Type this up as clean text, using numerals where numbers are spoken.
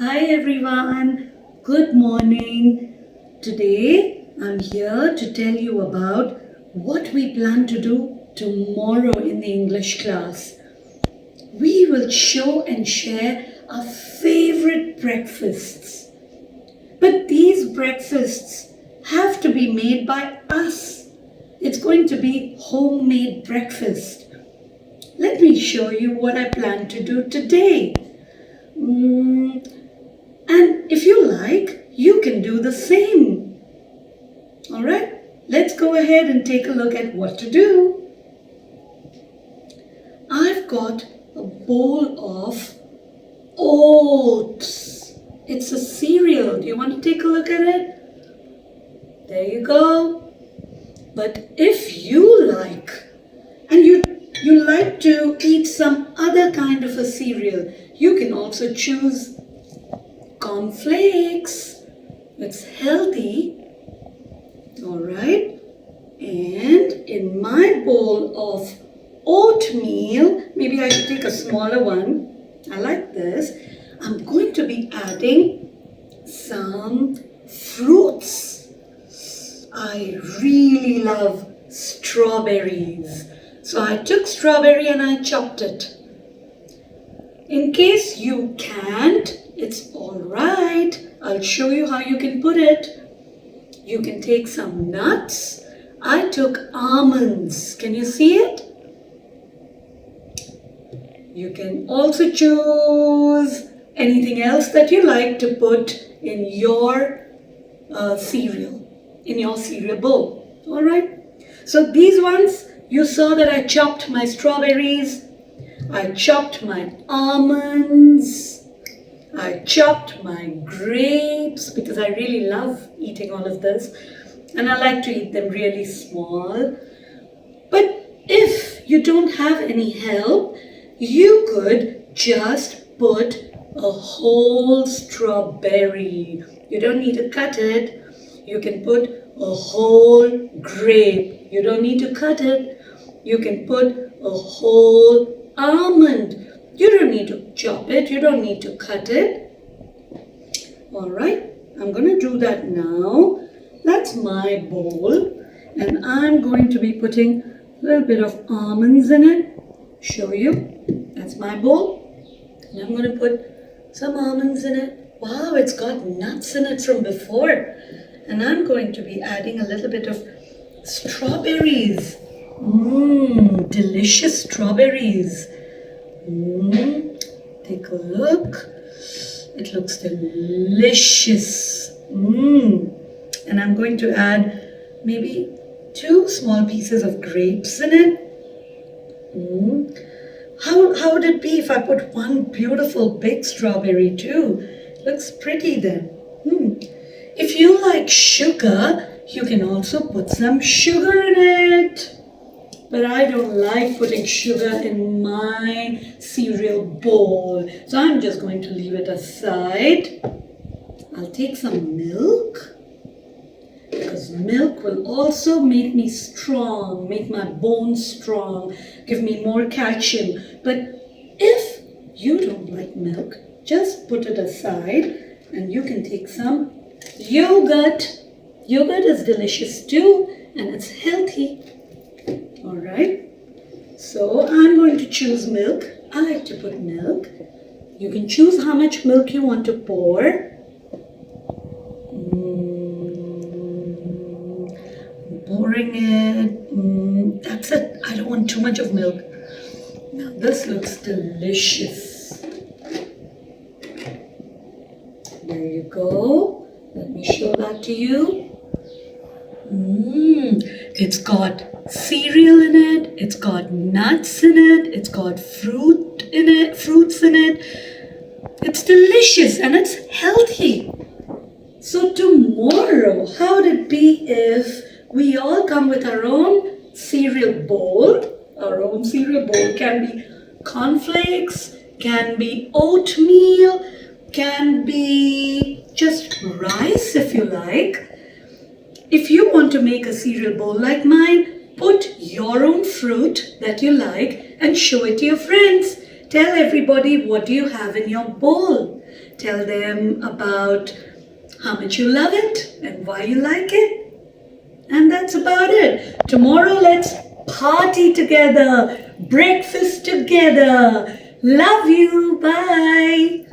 Hi everyone, good morning. Today I'm here to tell you about what we plan to do tomorrow in the English class. We will show and share our favorite breakfasts. But these breakfasts have to be made by us. It's going to be homemade breakfast. Let me show you what I plan to do today. And if you like, you can do the same. Alright, let's go ahead and take a look at what to do. I've got a bowl of oats. It's a cereal. Do you want to take a look at it? There you go. But if you like, and you like to eat some other kind of a cereal, you can also choose cornflakes. It's healthy. Alright. And in my bowl of oatmeal, maybe I should take a smaller one. I like this. I'm going to be adding some fruits. I really love strawberries. So I took strawberry and I chopped it. In case you can't, it's alright. I'll show you how you can put it. You can take some nuts. I took almonds. Can you see it? You can also choose anything else that you like to put in your cereal, in your cereal bowl. Alright? So these ones, you saw that I chopped my strawberries. I chopped my almonds. I chopped my grapes because I really love eating all of this. And I like to eat them really small. But if you don't have any help, you could just put a whole strawberry. You don't need to cut it. You can put a whole grape. You don't need to cut it. You can put a whole almond. You don't need to chop it. You don't need to cut it. Alright, I'm going to do that now. That's my bowl. And I'm going to be putting a little bit of almonds in it. Show you. That's my bowl. And I'm going to put some almonds in it. Wow, it's got nuts in it from before. And I'm going to be adding a little bit of strawberries. Delicious strawberries. Take a look. It looks delicious. And I'm going to add maybe 2 small pieces of grapes in it. How would it be if I put one beautiful big strawberry too? Looks pretty then. If you like sugar, you can also put some sugar in it. But I don't like putting sugar in my cereal bowl. So I'm just going to leave it aside. I'll take some milk. Because milk will also make me strong, make my bones strong, give me more calcium. But if you don't like milk, just put it aside and you can take some yogurt. Yogurt is delicious too and it's healthy. Alright, so I'm going to choose milk. I like to put milk. You can choose how much milk you want to pour. Pouring it. That's it. I don't want too much of milk. Now this looks delicious. There you go. Let me show that to you. It's got cereal in it. It's got nuts in it. It's got fruits in it. It's delicious and it's healthy. So tomorrow, how would it be if we all come with our own cereal bowl? Our own cereal bowl can be cornflakes, can be oatmeal, can be just rice if you like. If you want to make a cereal bowl like mine, put your own fruit that you like and show it to your friends. Tell everybody what you have in your bowl. Tell them about how much you love it and why you like it. And that's about it. Tomorrow, let's party together, breakfast together. Love you. Bye.